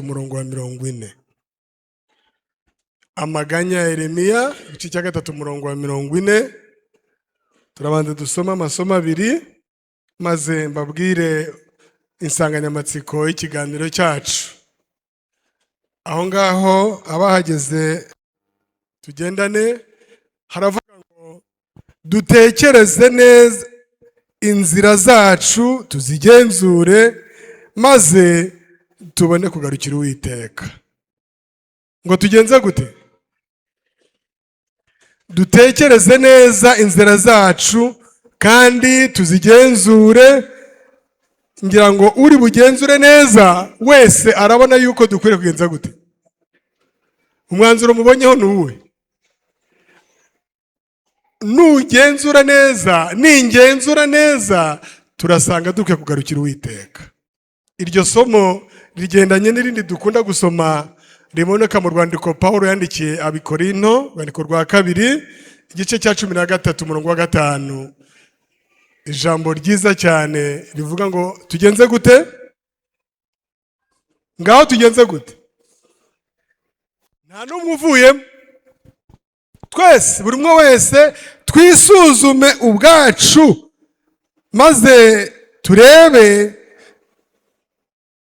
umurongo wa 40. Amaganya ya Yeremiya igice cya 3 umurongo wa 40. Turabanza dusoma amasomo abiri maze mbabwire insanganyamatsiko y'ikiganiro cyacu. Aho ngaho abahageze tugendane. Haravuga ngo dutekereze neza inzira zacu tuzigenzure maze tubone kugarukira Uwiteka. Ngo tugenze gute? Dutekereze neza inzira zacu kandi tuzigenzure. Ngira ngo uri bugenzure neza wese arabona yuko dukwiriye kugenza gute. Umwanzuro mubonyeho nuwe. Nugenzura neza, ningenzura neza, turasanga dukwiye kugarukira Uwiteka. Iryo somo rigendanye n'irindi dukunda gusoma riboneka mu rwandiko Pawulo yandikiye Abikorinto, rwandiko rwa 2 igice cya 13 umurongo wa 5. Ijambo ryiza cyane rivuga ngo tugenze gute? Ngaho tugenze gute? Nta n'umwe uvuyemo. Twese, buri umwe wese twisuzume ubwacu maze turebe.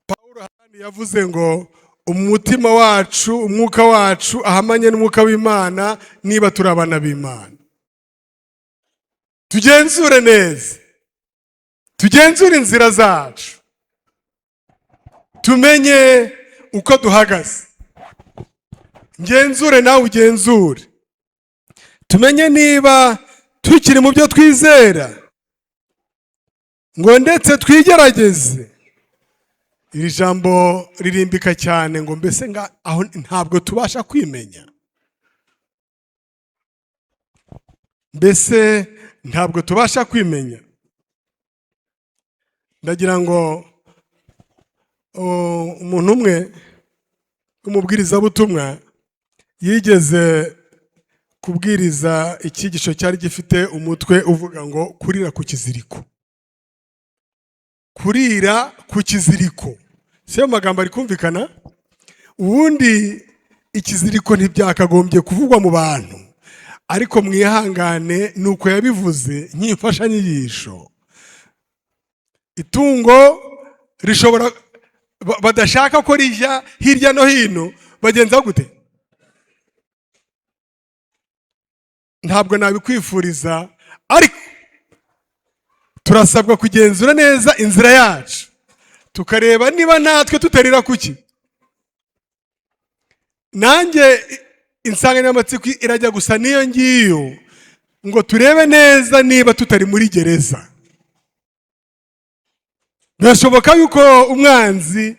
Pawulo hano yavuze ngo umutima wacu, umwuka wacu ahamanye n'umwuka w'Imana niba turi abana b'Imana. Tugenzure neza. Tugenzure inzira zacu. Tumenye uko duhagaze. Ngenzure nawe ugenzure. Tumenye niba tukiri mu byo twizera. Ngo ndetse twigerageze. Iri jambo ririmbika cyane ngo mbese aho ntabwo tubasha kwimenya. Mbese ntabwo tubasha kwimenya. Ndagira ngo umuntu umwe umubwirizabutumwa yigeze kubwiriza icyigisho cyari gifite umutwe uvuga ngo kurira ku kiziriko. Kurira ku kiziriko. Siyo magambo ari kumvikana? Ubundi ikiziriko ntibyakagombye kuvugwa mu bantu. Ariko mwihangane nuko yabivuze nk'imfashanyigisho. Itungo rishobora badashaka ko rijya hirya no hino bagenza gute? Ntabwo nabikwifuriza, ariko turasabwa kugenzura neza inzira yacu. Tukareba niba natwe tutarira kuki. Nanjye insanganyamatsiko irajya gusa niyo ngiyo ngo turebe neza niba tutari muri gereza. Birashoboka yuko umwanzi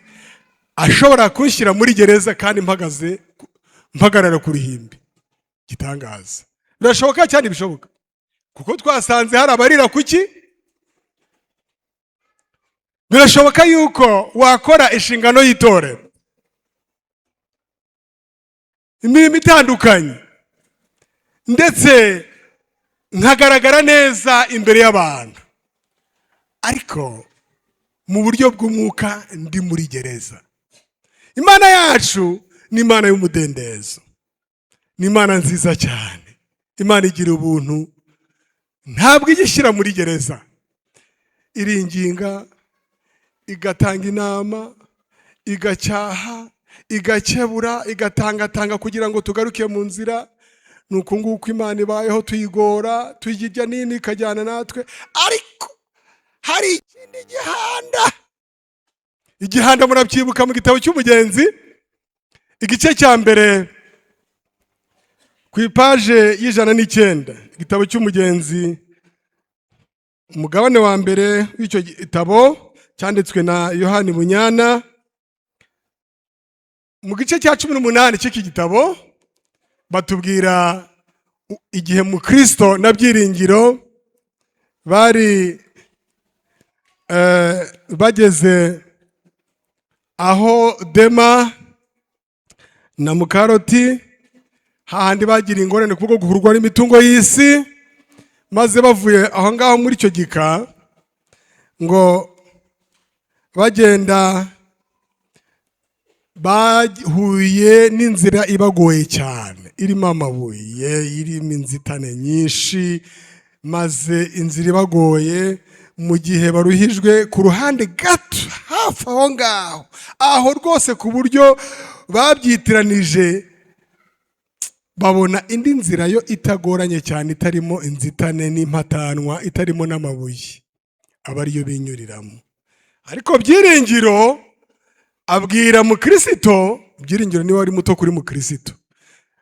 ashobora kunshyira muri gereza kandi mpagarara ku ruhimbi. Gitangaza. Birashoboka cyane bishoboka. Kuko twasanze hari abarira kuki. Birashoboka yuko wakora inshingano y'itorero. Imirimo itandukanye. Ndetse nkagaragara neza imbere y'abantu. Ariko mu buryo bw'umwuka ndi muri gereza. Imana yacu ni Imana y'umudendezo. Ni Imana nziza cyane. Imana igira ubuntu. Ntabwo igishyira muri gereza. Iringinga, igatanga inama, igacyaha, igakebura, igatanga kugira ngo tugaruke mu nzira. Nuko nguko Imana ibayeho tuyigora, tuyijya nini ikajyana natwe. Ariko hari ikindi gihanda. Igihanda murabyibuka mu gitabo cy'umugenzi igice cya mbere ku ipaje y'109. Igitabo cy'umugenzi umugabane wa mbere w'icyo gitabo cyanditswe na Yohani Bunyana. Mu gice cya 18 cy'iki gitabo batubwira igihe mu Kristo na Byiringiro bari bageze aho Dema na Mukaroti hahandi bagira ingorane kubwo guhurwa n'imitungo y'isi, maze bavuye aho ngaho muri icyo gika ngo bagenda bahuye n'inzira ibagoye cyane, irimo amabuye, irimo inzitane nyinshi, maze inzira ibagoye mu gihe baruhijwe ku ruhande gato hafi aho ngaho, aho rwose ku buryo babyitiranije, babona indi nzira yo itagoranye cyane, itarimo inzitane n'impatanwa, itarimo n'amabuye, aba ariyo binyuriramo. Ariko Byiringiro abwira Mukristo, Byiringiro niwe wari muto kuri Mukristo,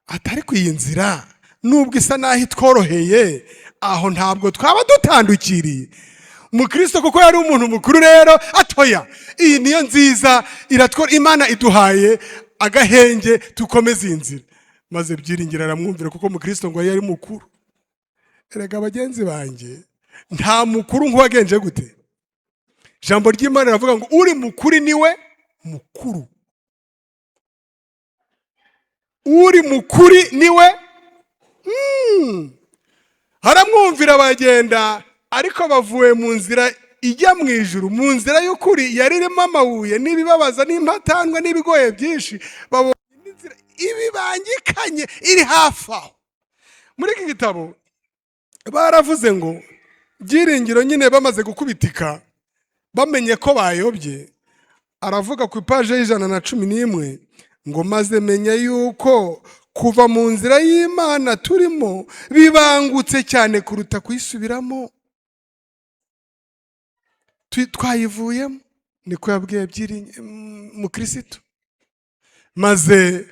atari ku iyi nzira nubwo isa naho itworoheye, aho ntabwo twaba dutandukiriye. Mukristo kuko yari umuntu mukuru rero, atoya iyi niyo nziza, iratwora, Imana iduhaye agahenge tukomeze iyi nzira. Maze Byiringiro aramwumvira kuko Mukristo ngo yari mukuru. Erega bagenzi banjye, nta mukuru nk'uwagenje gute? Ijambo ry'Imana riravuga ngo uri mukuri niwe mukuru. Uri mukuri niwe haramwumvira bagenda, ariko bavuye mu nzira ijya mu ijuru, mu nzira y'ukuri yari irimo amabuye n'ibibabaza n'impatanwa n'ibigoye byinshi, babonye inzira ibibangikanye iri hafi aho. Muri iki gitabo baravuze ngo Byiringiro nyine bamaze gukubitika, bamenye ko bayobye, aravuga ku ipaje y'111 ngo maze menya yuko kuva mu nzira y'Imana turimo bibangutse cyane kuruta kuyisubiramo. Twayivuyemo, niko yabwiye Mukristo. Maze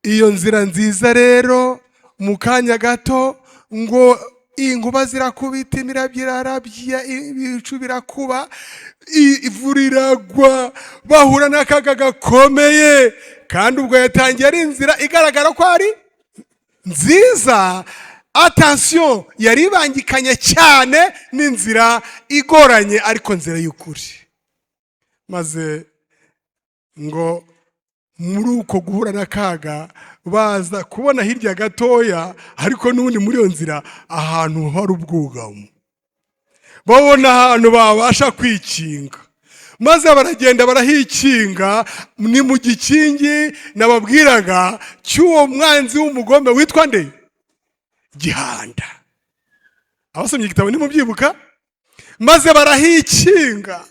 iyo nzira nziza rero mu kanya gato ngo inkuba zirakubita, imirabyo irarabya, ibicu birakuba, ivura iragwa, bahura n'akaga gakomeye. Kandi ubwo yatangiye ari inzira igaragara ko ari nziza, attention, yari ibangikanye cyane n'inzira igoranye, ariko nzira y'ukuri. Maze ngo muri uko guhura n'akaga baza kubona hirya gatoya, ariko n'ubundi muri iyo nzira ahantu hari ubwugamo, babona ahantu babasha kwikinga. Maze baragenda barahikinga, ni mu gikingi nababwiraga cy'uwo mwanzi w'umugome witwa nde? Gihanda. Abasomye igitabo nimubyibuka. Maze barahikinga,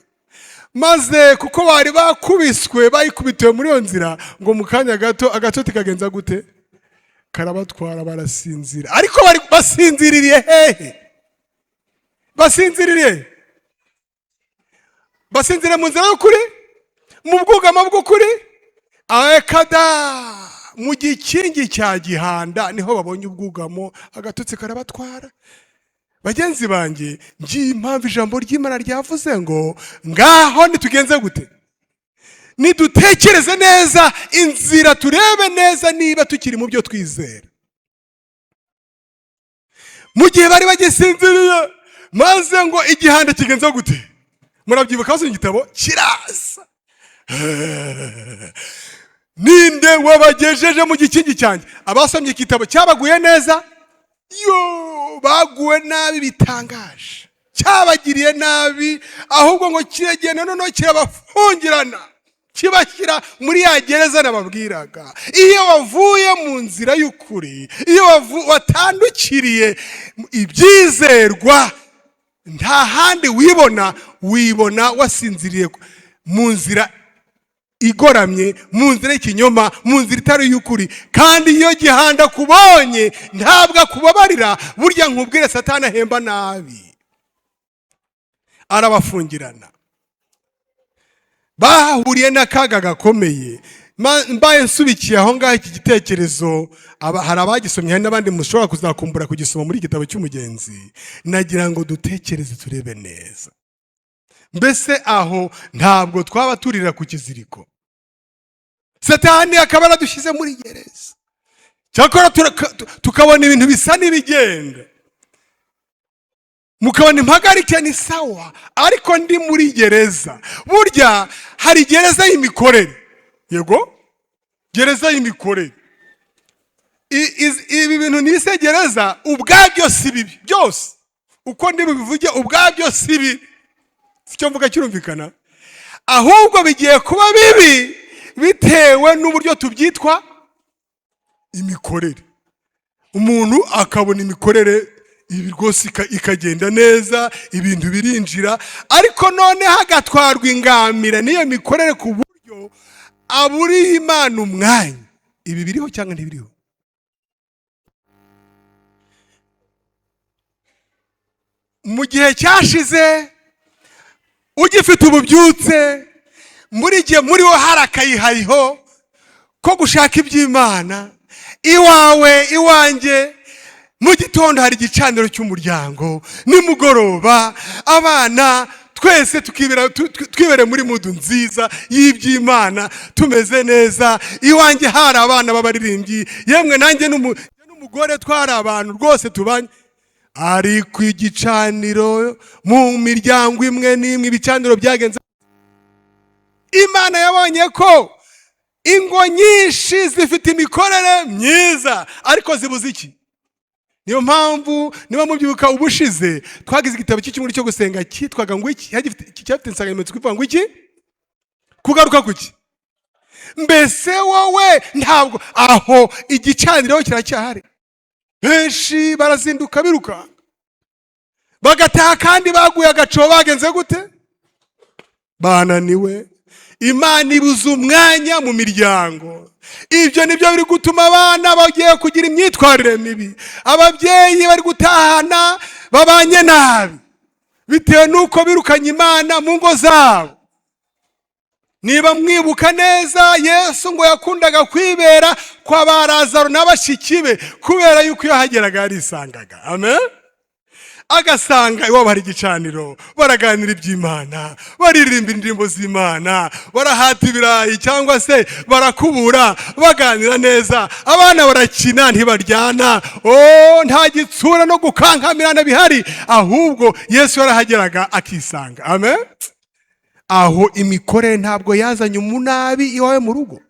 maze kuko bari bakubiswe, bayikubitiwe muri iyo nzira, ngo mu kanya gato agatoti kagenza gute? Karabatwara, barasinzira. Ariko bari basinziririye hehe? Basinziririye? Basinzira mu nzira y'ukuri? Mu bwugamo bw'ukuri? Akada mu gikingi cya Gihanda niho babonye ubwugamo, agatotsi karabatwara. Bagenzi banjye, ngiye impamvu ijambo ry'Imana ryavuze ngo ngaho nitugenze gute? Nidutekereze neza inzira, turebe neza niba tukiri mu byo twizera. Mu gihe bari bagisinziriye, maze ngo igihanda kigenza gute? Murabyibuka basomye igitabo kiraza. Ninde wabagejeje mu gikingi cyanjye? Abasomye igitabo cyabaguye neza? Yo, baguwe nabi bitangaje, cyabagiriye nabi, ahubwo ngo kiragenda noneho kirabafungirana, kibashyira muri ya gereza nababwiraga. Iyo wavuye mu nzira y'ukuri, iyo watandukiriye ibyizerwa, nta handi wibona wasinziriye mu nzira igoramye, mu nzira y'ikinyoma, mu nzira itari y'ukuri. Kandi iyo Gihanda kubonye ntabwo akubabarira, burya nkubwire Satani ahemba nabi, arabafungirana. Bahuriye n'akaga gakomeye. Mbaye nsubikiye aho ngaho iki gitekerezo, hari abagisomye, hari n'abandi mushobora kuzakumbura kugisoma muri igitabo cy'Umugenzi. Nagira ngo dutekereze, turebe neza, mbese aho ntabwo twaba turira ku kiziriko? Satani akaba aradushyize muri gereza, cyakora tukabona ibintu bisa n'ibigenda, mukabona impagarike ni sawa, ariko ndi muri gereza. Burya hari gereza y'imikorere, yego, gereza y'imikorere. Ibi bintu nise gereza ubwabyo si bibi byose, uko ndi bubivuge ubwabyo si bibi, icyo mvuga kirumvikana, ahubwo bigiye kuba bibi bitewe n'uburyo tubyitwa imikorere. Umuntu akabona imikorere ibi rwose ikagenda neza, ibintu birinjira, ariko none hagatwarwa ingamira n'iyo mikorere ku buryo aburiho Imana umwanya. Ibi biriho cyangwa ntibiriho? Mu gihe cyashize ugifite ububyutse, muri gihe muri wo hari akayihayiho ko gushaka iby'Imana, iwawe iwanjye mu gitondo hari igicaniro cy'umuryango, nimugoroba abana twese twibere muri mudu nziza y'iby'Imana, tumeze neza. Iwanjye hari abana b'abaririmbyi, yemwe nanjye n'umugore twari abantu rwose tubanye. Ariko igicaniro mu miryango imwe n'imwe ibicaniro byagenze. Imana yabonye ko ingo nyinshi zifite imikorere myiza, ariko zibuze iki? Niyo mpamvu niba mubyibuka ubushize twagize igitabo cy'icyumweru cyo gusenga cyitwaga ngo iki, cyafite insanganyamatsiko ivuga ngo iki? Kugaruka kuki? Mbese wowe ntabwo aho igicaniro kiracyahari? Benshi barazinduka biruka bagataha, kandi baguye agaco. Bagenze gute? Bananiwe. Imana ibuze umwanya mu miryango. Ibyo nibyo biri gutuma abana bagiye kugira imyitwarire mibi, ababyeyi bari gutahana babanye nabi bitewe nuko birukanye Imana mu ngo zabo. Niba mwibuka neza, Yesu ngo yakundaga kwibera kwa ba Lazaro n'abashiki be, kubera yuko iyo hageraga yarisangaga. Amen. Agasanga iwabo hari igicaniro, baraganira iby'Imana, baririmba indirimbo z'Imana, barahata ibirayi cyangwa se barakubura, baganira neza, abana barakina ntibaryana. Nta gitsura no gukankamirana bihari, ahubwo Yesu yarahageraga akisanga. Amen. Aho imikorere ntabwo yazanye umunabi iwawe mu rugo.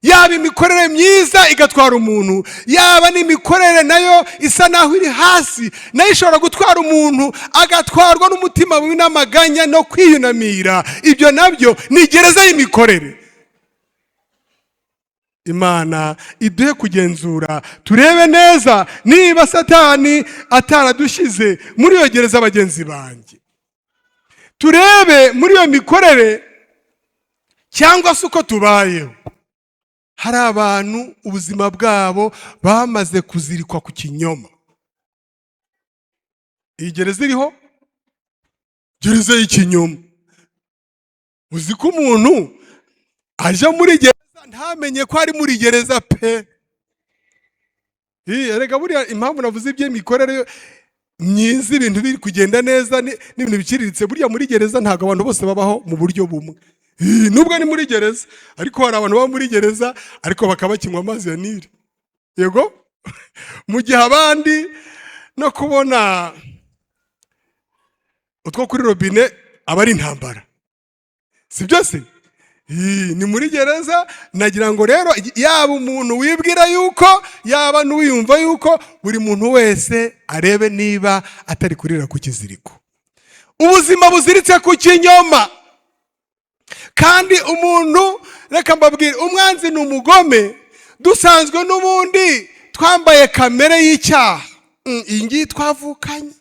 Yaba imikorere myiza igatwara umuntu, yaba n'imikorere nayo isa naho iri hasi, nayo ishobora gutwara umuntu agatwarwa n'umutima w'inamaganya no kwiyunamira. Ibyo nabyo ni gereza y'imikorere. Imana iduhe kugenzura, turebe neza niba Satani ataradushyize muri iyo gereza bagenzi banjye. Turebe muri iyo mikorere cyangwa se uko tubayeho. Hari abantu ubuzima bwabo bamaze kuzirikwa ku kinyoma. Iyi gereza iriho? Gereza y'ikinyoma. Uzi ko umuntu aje muri gereza ntamenye ko ari muri gereza pe. Erega buriya impamvu navuze iby'imikorere myiza, ibintu biri kugenda neza n'ibintu biciriritse, buriya muri gereza ntabwo abantu bose babaho mu buryo bumwe. Nubwo ni muri gereza, ariko hari abantu baba muri gereza ariko bakaba bakinywa amazi ya Nili. Yego? Mu gihe abandi no kubona utwo kuri robine aba ari intambara. Si byose? Ni muri gereza. Nagira ngo rero yaba umuntu wibwira yuko, yaba n'uwiyumva yuko, buri muntu wese arebe niba atari kurira ku kiziriko. Ubuzima buziritse ku kinyoma. Kandi umuntu, reka mbabwire, umwanzi ni umugome. Dusanzwe n'ubundi twambaye kamere y'icyaha, iyi ngiyi twavukanye.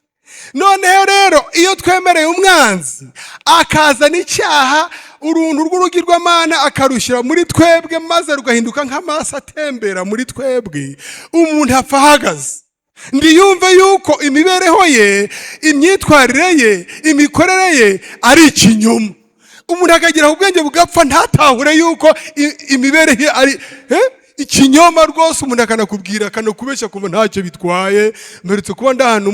Noneho rero iyo twemereye umwanzi akazana icyaha, uruntu rw'urugirwamana akarushyira muri twebwe, maze rugahinduka nk'amaraso atembera muri twebwe, umuntu apfa ahagaze. Ndiyumve yuko imibereho ye, imyitwarire ye, imikorere ye ari ikinyoma. Umuntu akagira ubwenge bugapfa ntatahure yuko imibereho ari ikinyoma rwose. Umuntu akanakubwira, akanakubeshya kumva ntacyo bitwaye. Mperutse kuba ndahantu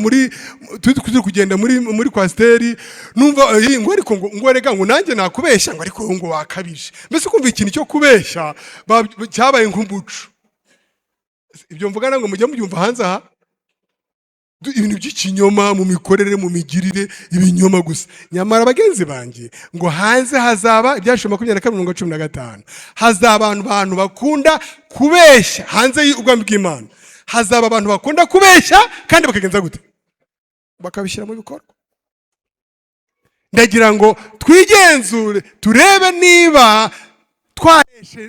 turi kugenda muri kwasiteri, numva ngo ariko ngo rega ngo nanjye nakubeshya, ngo ariko ngo wakabije. Mbese kumva ikintu cyo kubeshya cyabaye nk'umuco. Ibyo mvugana ngo mujye mubyumva hanze aha, ibintu by'ikinyoma mu mikorere, mu migirire, ibinyoma gusa. Nyamara bagenzi banjye, ngo hanze hazaba ibyashe 22:15, hazaba abantu bakunda kubeshya. Hanze y'ubwami bw'Imana hazaba abantu bakunda kubeshya, kandi bakagenza gute? Bakabishyira mu bikorwa. Ndagira ngo twigenzure, turebe niba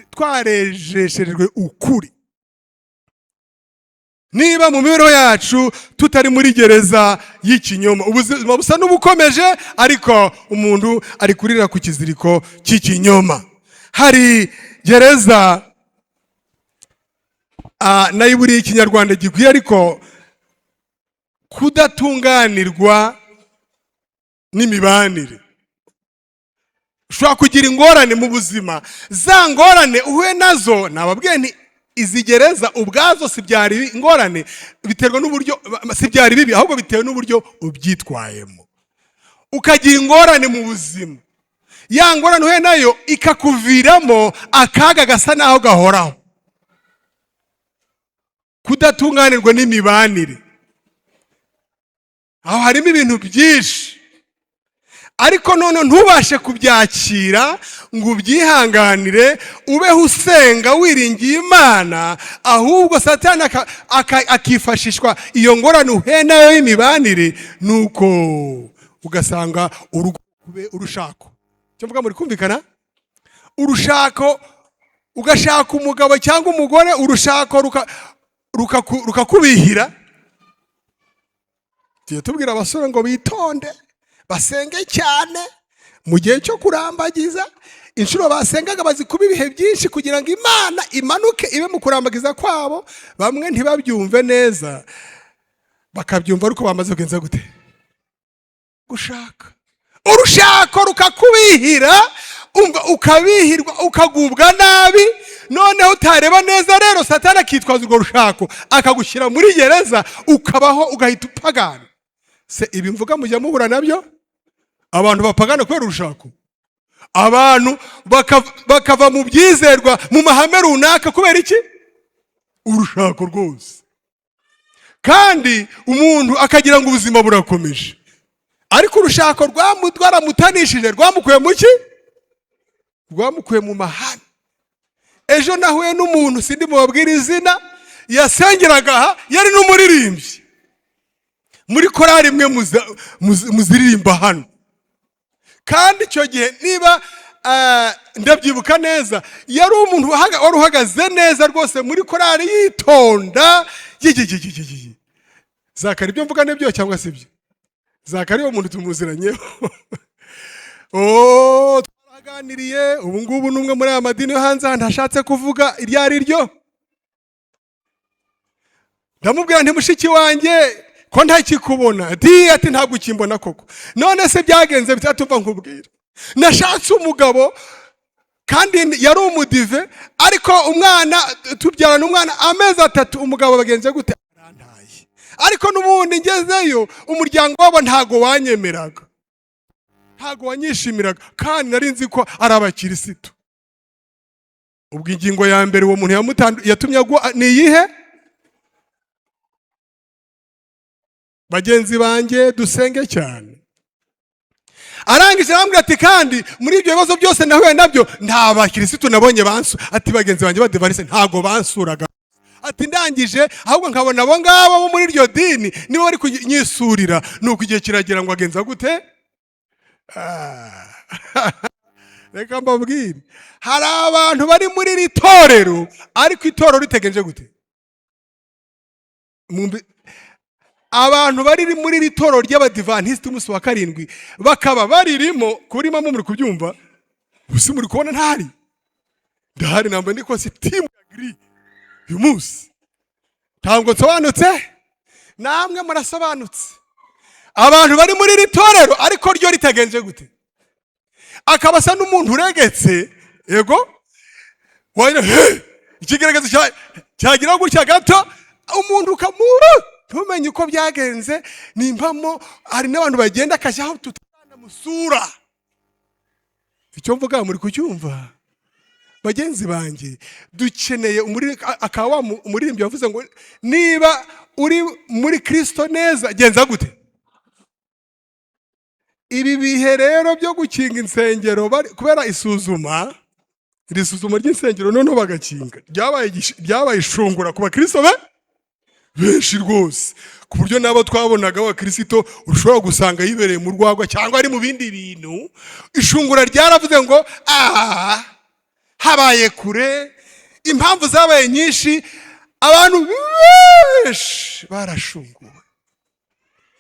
twarejesherejwe ukuri. Niba mu mibereho yacu tutari muri gereza y'ikinyoma, ubuzima busa n'ubukomeje ariko umuntu ari kurira ku kiziriko cy'ikinyoma. Hari gereza nayo buri ikinyarwanda gikwiye ariko kudatunganirwa n'imibanire. Ushobora kugira ingorane mu buzima, za ngorane uhuye nazo, nababwiye nti izi gereza ubwazo si byari ingorane, biterwa n'uburyo, si byari bibi ahubwo bitewe n'uburyo ubyitwayemo. Ukagira ingorane mu buzima, ya ngorane uhuye nayo ikakuviramo akaga gasa naho gahoraho. Kudatunganirwa n'imibanire, aho harimo ibintu byinshi, ariko none ntubashe kubyakira ngo ubyihanganire, ubeho usenga wiringiye Imana, ahubwo Satani akifashishwa iyo ngorane uhuye nayo y'imibanire, nuko ugasanga urugo kube urushako. Cyo mvuga muri kumvikana? Urushako, ugashaka umugabo cyangwa umugore, urushako rukakubihira. Tugiye tubwira abasore ngo bitonde, basenge cyane mu gihe cyo kurambagiza. Inshuro basengaga bazikuba ibihe byinshi kugira ngo Imana imanuke ibe mu kurambagiza kwabo. Bamwe ntibabyumve neza, bakabyumva ariko bamaze kugenza gute? Gushaka. Urushako rukakubihira, ukabihirwa, ukagubwa nabi. Noneho utareba neza rero Satani akitwaza urwo rushako akagushyira muri gereza, ukabaho ugahita upagana. Se ibi mvuga mujya muhura nabyo? Abantu bapagana kubera urushako. Abantu bakava mu byizerwa mu mahame runaka kubera iki? Urushako rwose. Kandi umuntu akagira ngo ubuzima burakomeje, ariko urushako rwaramutanishije, rwamukuye mu ki? Rwamukuye mu mahane. Ejo nahuye n'umuntu sindi mubabwira izina, yasengeraga aha, yari n'umuririmbyi muri korali imwe muziririmba hano. Kandi icyo gihe niba ndabyibuka neza, yari umuntu wari uhagaze neza rwose muri korali yitonda. Zakari ibyo mvuga n'ibyo cyangwa se ibyo? Zakari uwo muntu tumuziranyeho. Twaraganiriye, ubu ngubu n'umwe muri aya madini yo hanze ntashatse kuvuga iryo ari ryo. Ndamubwira nti mushiki wanjye ko ntakikubona. Ati ntabwo ukimbona koko. None se byagenze bitatuva nkubwira. Nashatse umugabo kandi yari umudive, ariko umwana tubyarana umwana amezi 3, umugabo bagenze gute? Arantaye. Ariko n'ubundi ngezeyo umuryango wabo ntago wanyemeraga, ntago wanyishimiraga, kandi nari nzi ko ari abakirisitu. Ubwo ingingo ya mbere uwo muntu yatumye agwa ni iyihe? Bagenzi banjye dusenge cyane. Arangije arambwira ati kandi muri ibyo bibazo byose nahuye nabyo nta bakirisitu nabonye bansu. Ati bagenzi banjye badivarise ntago bansuraga. Ati ndangije ahubwo nkabona abo ngabo bo muri iryo dini nibo bari kunyisurira. Nuko igihe kiragira ngo agenza gute? Reka mbabwire, hari abantu bari muri iri torero ariko itorero ritegereje gute? Abantu bari muri iri torero ry'abadivantisiti umunsi wa 7 bakaba baririmo, kuri mama muri kubyumva, gusa muri kubona ntari ndahari, namba ndiko si team agree uyu munsi. Ntabwo nsobanutse, namwe murasobanutse. Abantu bari muri iri torero ariko ryo ritegereje gute? Akabasa n'umuntu uregetse, yego wayine ikigerageza cyagira gutya gato, umuntu ukamura tumenye uko byagenze. Nimpamo hari n'abantu bagenda akajyaho tutana musura. Icyo mvuga muri kucyumva bagenzi banjye? Dukeneye akawa umuririmbyi yavuze ngo niba uri muri Kristo neza genza gute? Ibi bihe rero byo gukinga insengero kubera isuzuma, iri suzuma ry'insengero noneho bagakinga, ryabaye ishungura ku bakristo benshi rwose, ku buryo nabo twabonaga abakristo ushobora gusanga yibereye mu rwagwa cyangwa ari mu bindi bintu. Ishungura ryaravuze ngo habaye kure, impamvu zabaye nyinshi, abantu benshi barashunguwe.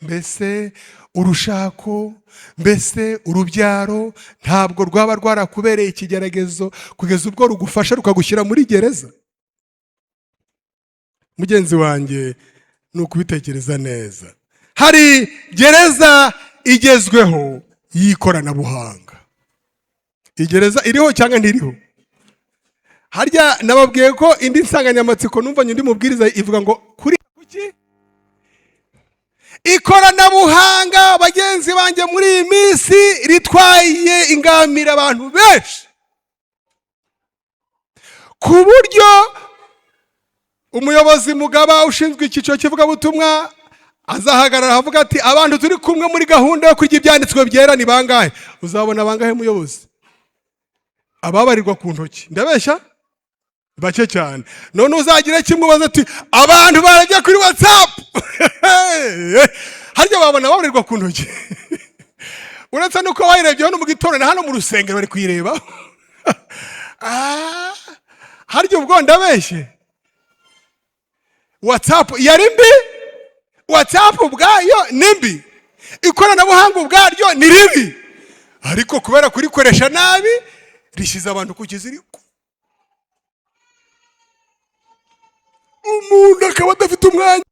Mbese urushako, mbese urubyaro ntabwo rwaba rwarakubereye ikigeragezo kugeza ubwo rugufasha rukagushyira muri gereza? Mugenzi wanjye, ni ukubitekereza neza. Hari gereza igezweho y'ikoranabuhanga. Igereza iriho cyangwa ntiriho? Harya nababwiye ko indi nsanganyamatsiko numvanye undi mubwiriza ivuga ngo kuri kuki ikoranabuhanga, bagenzi banjye, muri iyi minsi ritwaye ingamira abantu benshi, ku buryo umuyobozi mugaba ushinzwe icyiciro cy'ivugabutumwa azahagarara avuga ati abantu turi kumwe muri gahunda yo kwiga ibyanditswe byera ni bangahe? Uzabona bangahe muyobozi? Ababarirwa ku ntoki. Ndabeshya? Bake cyane. None uzagira kimwe ubaza ati abantu barajya kuri WhatsApp. Harya babona babarirwa ku ntoki. Uretse nuko wayirebye hano mu gitondo na hano mu rusengero bari kuyireba. Harya ubwo ndabeshye? WhatsApp yari mbi? WhatsApp ubwayo ni mbi, ikoranabuhanga ubwaryo ni ribi, ariko kubera kurikoresha nabi rishize abantu ku kiziriko. Umuntu akaba adafite umwanya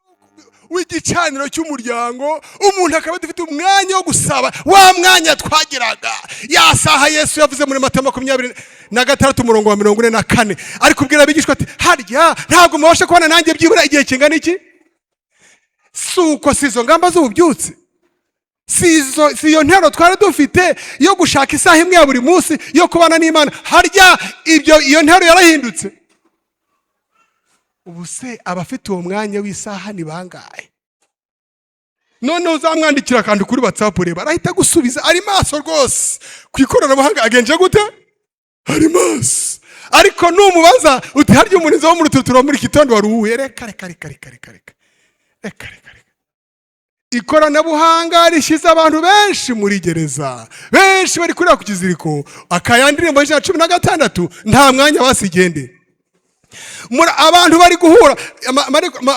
w'igicaniro cy'umuryango, umuntu akaba adafite umwanya wo gusaba wa mwanya twagiraga, ya saha Yesu yavuze muri Matayo 26:44, ari kubwira abigishwa ati harya ntabwo mubasha kubona nanjye byibura igihe kingana iki? Suko sizo ngamba z'ububyutse, si iyo ntero twari dufite yo gushaka isaha imwe ya buri munsi yo kubana n'Imana, harya iyo ntero yarahindutse? Ubu se abafite uwo mwanya w'isaha ni bangahe? None uzamwandikira kandi kuri WhatsApp reba arahita gusubiza, ari maso rwose. Ku ikoranabuhanga agenje gute? Ari maso. Ariko numubaza uti harya umunizo wo mu rututuro muri kitondo waruhuye? Reka. Ikoranabuhanga rishize abantu benshi muri gereza, benshi bari kurira ku kiziriko. Akayandirimbo ya 16 nta mwanya basigende. Abantu bari guhura,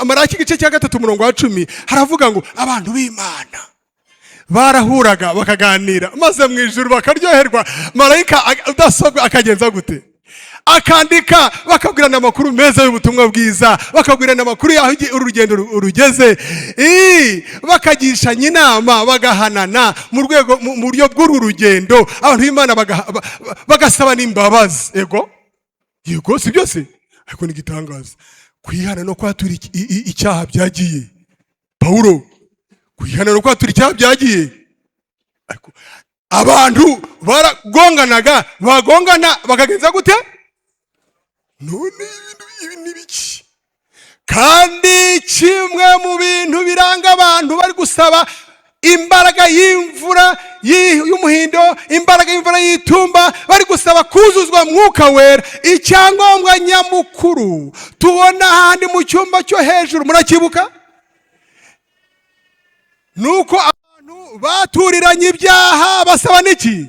Maraki igice cya 3:10 haravuga ngo abantu b'Imana barahuraga bakaganira, maze mu ijuru bakaryoherwa. Marayika udasobwa akagenza gute? Akandika, bakabwirana amakuru meza y'ubutumwa bwiza, bakabwirana amakuru yaho urugendo urugeze, bakagishanya inama, bagahanana mu buryo bw'uru rugendo. Abantu b'Imana bagasaba n'imbabazi. Yego si byose, ariko ni gitangaza. Kwihana no kwatura icyaha byagiye. Paulo, kwihana no kwatura icyaha byagiye. Abantu baragonganaga, bagongana bakagenza gute? None ibi nibiki? Kandi kimwe mu bintu biranga abantu bari gusaba imbaraga y'imvura y'umuhindo, imbaraga y'imvura y'itumba, bari gusaba kuzuzwa Mwuka Wera. Icyangombwa nyamukuru tubona handi mu cyumba cyo hejuru, murakibuka? Nuko abantu baturiranye ibyaha basaba niki?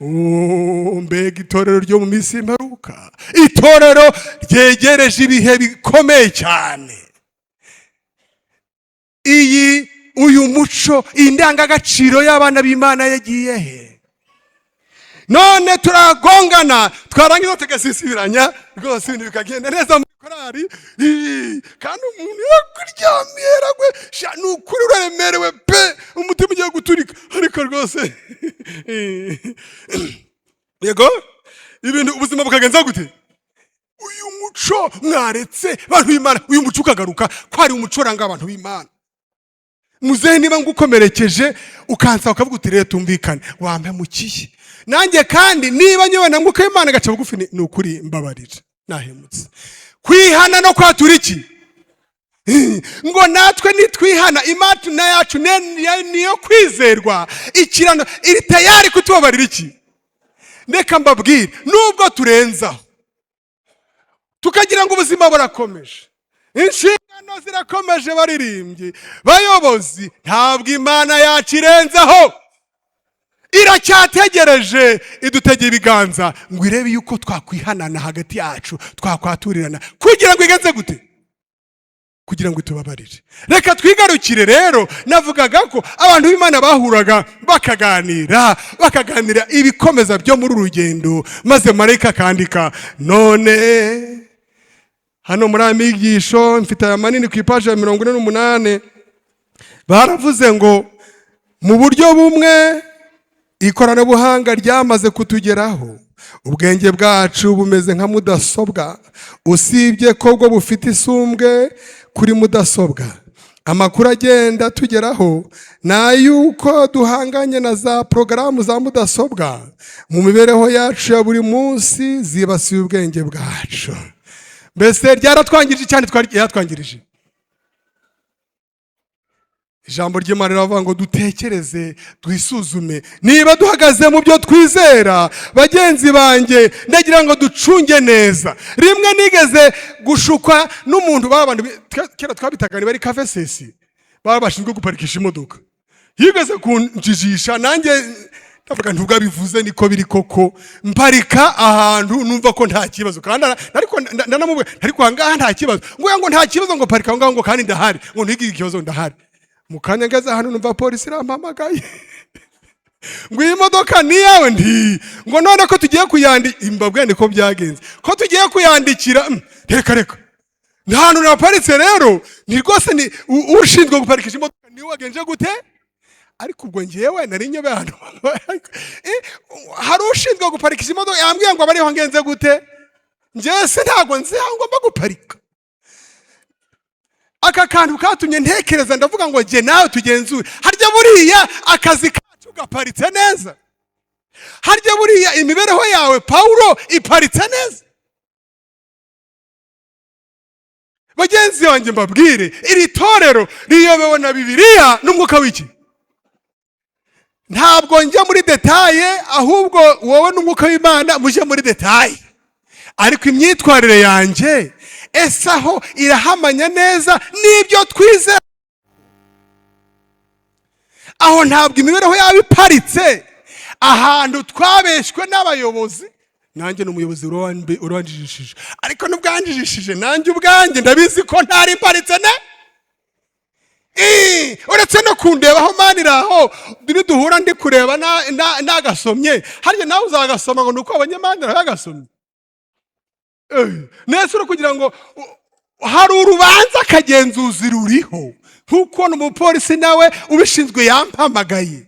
Mbega itorero ryo mu minsi y'imperuka, itorero ryegereje ibihe bikomeye cyane. Uyu muco, indangagaciro y'abana b'Imana yagiye he? None turagongana, twarangiza tugasisibiranya rwose, ibintu bikagenda neza muri korari, kandi umuntu yakuryamiye ragwe, nukuri uraremerewe pe, umutima ugiye guturika, ariko rwose yego ibintu ubuzima bukagenza gute? Uyu muco mwaretse abantu b'Imana, uyu muco ukagaruka ko ari umuco uranga abantu b'Imana. Muzehe niba ngukomerekeje ukansa ukavuga uti rero tumvikane, wampe mukiye nanjye, kandi niba nyobana nguko Imana gaca bugufi, ni ukuri mbabarira nahemutse. Kwihana no kwatura iki? Ngo natwe nitwihana, Imana yacu niyo kwizerwa, ikirano iri tayari kutubabarira iki? Ndeka mbabwire, nubwo turenzaho tukagira ngo ubuzima burakomeje, inshingano zirakomeje, baririmbye bayobozi, ntabwo Imana yacu irenzaho. iracyategereje idutegeye ibiganza ngo irebe yuko twakwihanana hagati yacu, twakwaturirana kugira ngo igenze gute? Kugira ngo itubabarire. Reka twigarukire rero. Navugaga ko abantu b'Imana bahuraga bakaganira ibikomeza byo muri urugendo, maze marayika akandika. None hano muri amigisho mfite aya manini ku ipaji ya 48 baravuze ngo mu buryo bumwe ikoranabuhanga ryamaze kutugeraho, ubwenge bwacu bumeze nka mudasobwa, usibye ko bwo bufite isumbwe kuri mudasobwa. Amakuru agenda tugeraho na yuko duhanganye na za porogaramu za mudasobwa mu mibereho yacu ya buri munsi zibasiye ubwenge bwacu. Mbese ryaratwangirije cyane, yaratwangirije. Ijambo ry'Imana riravuga ngo dutekereze, twisuzume niba duhagaze mu byo twizera. Bagenzi banjye, ndagira ngo ducunge neza. Rimwe nigeze gushukwa n'umuntu, babandi kera twabitaga bari kavesesi, baba bashinzwe guparikisha imodoka. Yigeze kunjijisha, nanjye ndavuga ntubwo bivuze niko biri koko, mparika ahantu numva ko nta kibazo, kandi ariko ndanamubwe ariko hangaha nta kibazo, ngo nta kibazo, ngo parika ngo kandi ndahari, ngo ntigire ikibazo ndahari. Mukanya ngeze hano numva polisi irampamagaye ngo iyi modoka ni yawe, ngo none ko tugiye kuyandikira, imbabwe niko byagenze, ko tugiye kuyandikira. Reka nta hantu naparitse rero, ni rwose ni ushinzwe guparikisha imodoka niwe wagenje gute? Ariko ubwo ngewe nari nyobe hano hari ushinzwe guparikisha imodoka, yambwiye ngo abariho ngenze gute? Ngewe se ntago nzi aho ngomba guparika. Aka kantu katumye ntekereza, ndavuga ngo je nawe tugenzure, harya buriya akazi kacu gaparitse neza? Harya buriya imibereho yawe Paulo iparitse neza? Bagenzi banjye mbabwire, iri torero riyobewe na Bibiliya n'umwuka w'iki. Ntabwo njya muri detaye, ahubwo wowe n'umwuka w'Imana muje muri detaye. Ariko imyitwarire yanjye esaho irahamanya neza n'ibyo twizera. Aho ntabwo imibereho yawe iparitse ahantu twabeshwe n'abayobozi. Nanjye n'umuyobozi uranjijishije, ariko n'ubwanjijishije nanjye ubwanjye ndabizi ko ntari iparitse ne. Uretse no kundebaho maniraho duhura ndi kureba nagasomye, harya nawe uzagasoma ngo nuko abanyamanira bagasomye. Nese uri kugira ngo hari urubanza akagenzuzi ruriho, nkuko n'umupolisi nawe ubishinzwe yampamagaye.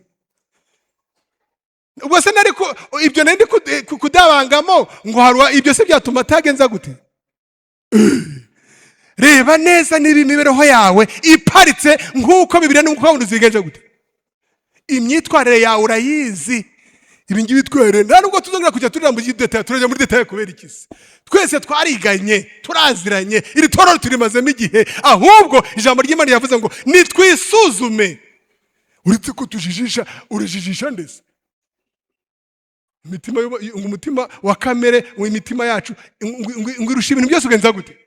Ubwo se nari ibyo nari kudabangamo ngo hari ibyo se byatuma atagenza gute? Reba neza niba imibereho yawe iparitse nkuko Bibiliya n'uko wundi zigenje gute. Imyitwarire yawe urayizi. Ibi ngibi twere nda nubwo tuzongera kujya turira mu detail, turajya muri detail kubera ikisi. Twese twariganye, turaziranye, iri torero turimazemo igihe, ahubwo ijambo ry'Imana yavuze ngo nitwisuzume. Uretse ko tujijisha, urejijisha ndetse umutima wa kamere, imitima yacu ngirusha ibintu byose ugenza gute?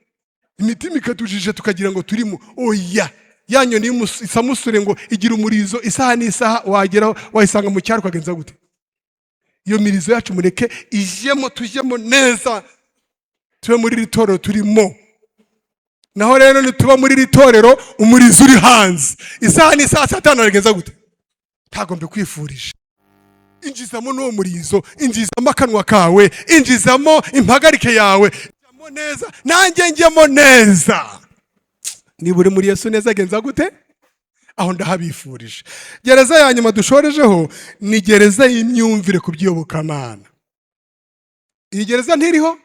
Imitima ikatujije tukagira ngo turimo oya, yanyoni isamusure ngo igira umurizo isaha n'isaha, wageraho wayisanga mu cyaro ukagenza gute? Iyo mirizo yacu mureke ijemo, tujemo neza, tube muri iri torero turimo. Naho rero nituba muri iri torero umurizo uri hanze, isaha n'isaha Satani aragenza gute? Ntagombe kwifurije. Injizamo n'uwo murizo, injizamo akanwa kawe, injizamo impagarike yawe, njyamo neza nanjye njyemo neza. Niba uri muri Yesu neza agenza gute? Aho ndahabifurije. Gereza ya nyuma dushorejeho ni gereza y'imyumvire ku by'iyobokamana. Iyi gereza ntiriho?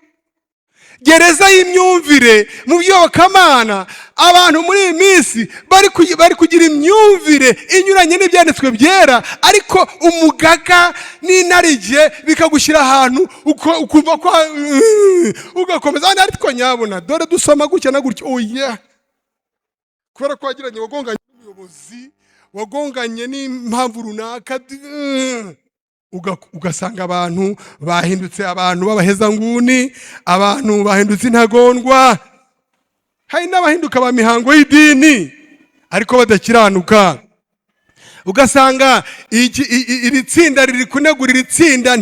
Gereza y'imyumvire mu by'iyobokamana. Abantu muri iyi minsi bari kugira imyumvire inyuranye n'ibyanditswe byera, ariko umugaga n'inarige bikagushyira ahantu ukumva ko ugakomeza. Ariko nyabona dore dusoma gutya na gutya, oya, kubera ko wagiranye wagonganye n'umuyobozi, wagonganye n'impamvu runaka, ugasanga abantu bahindutse abantu b'abahezanguni, abantu bahindutse intagondwa. Hari n'abahinduka ba mihango y'idini ariko badakiranuka. ugasanga iri tsinda riri kunegura iri tsinda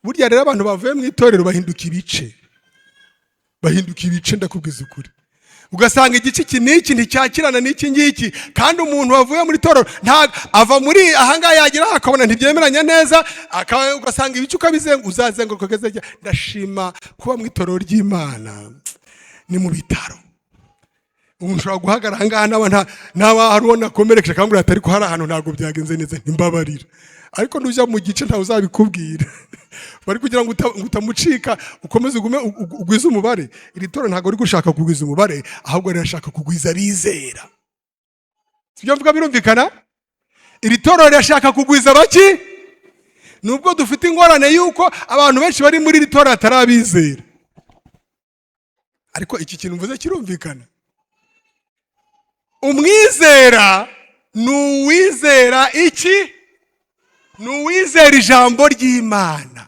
burya rero abantu bavuye mu itorero bahinduka ibice ndakubwiza ukuri. Ugasanga igice iki n'iki nticyakirana n'iki ngiki, kandi umuntu wavuye muri torero ava muri ahangaha yagira akabona ntibyemeranya neza, ugasanga ibice uzazenguruka ugeze. Ndashima kuba mu itorero ry'Imana ni mu bitaro. Umuntu ushobora guhagarara ahangaha n'aba hari uwo nakomerekeje akambwira ati ariko hari ahantu ntabwo byagenze neza ntimbabarira, ariko nujya mu gice ntawe uzabikubwira. Bari kugira ngo utamucika ukomeze ugwize umubare. Iri torero ntabwo riri gushaka kugwiza umubare, ahubwo rirashaka kugwiza abizera. Sibyo mvuga, birumvikana? Iri torero rirashaka kugwiza baki? Nubwo dufite ingorane yuko abantu benshi bari muri iri torero atari abizera, ariko iki kintu mvuze kirumvikana. Umwizera ni uwizera iki? Ni uwizera ijambo ry'Imana.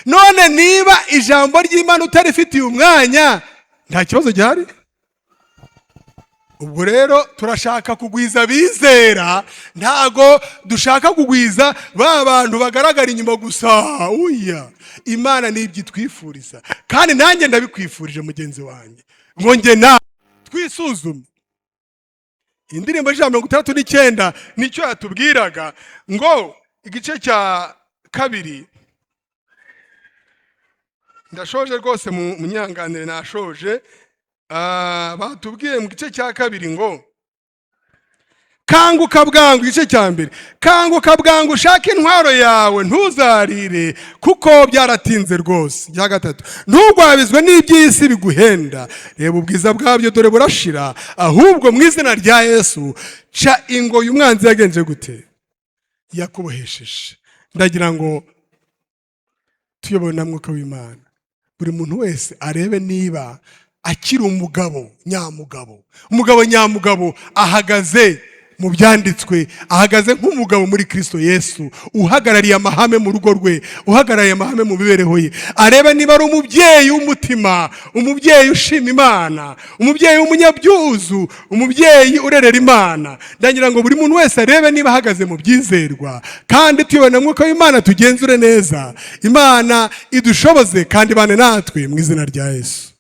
None niba ijambo ry'Imana utarifitiye umwanya, nta kibazo gihari. Ubwo rero turashaka kugwiza abizera, ntago dushaka kugwiza ba bantu bagaragara inyuma gusa. Uya, Imana nibyo twifuriza, kandi nanjye ndabikwifurije mugenzi wanjye, ngo nge na twisuzume. Indirimbo y'ijana 69 nicyo yatubwiraga ngo igice cya kabiri, ndashoje rwose munyanganire nashoje. Batubwiye mu gice cya kabiri ngo kanguka bwangu, igice cya mbere, kanguka bwangu ushake intwaro yawe ntuzarire kuko byaratinze rwose. Cya gatatu, ntugwabizwe n'iby'isi biguhenda, reba ubwiza bwabyo dore burashira, ahubwo mu izina rya Yesu ca ingoyi umwanzi yagenje gute? Yakubohesheje. Ndagira ngo tuyobowe na Mwuka w'Imana, buri muntu wese arebe niba akiri umugabo nyamugabo ahagaze mu byanditswe, ahagaze nk'umugabo muri Kristo Yesu, uhagarariye amahame mu rugo rwe, uhagarariye amahame mu mibereho ye. Arebe niba ari umubyeyi w'umutima, umubyeyi ushima Imana, umubyeyi w'umunyabyuzu, umubyeyi urerera Imana. Ndagira ngo buri muntu wese arebe niba ahagaze mu byizerwa, kandi tuyobona Mwuka w'Imana tugenzure neza. Imana idushoboze kandi bane natwe mu izina rya Yesu.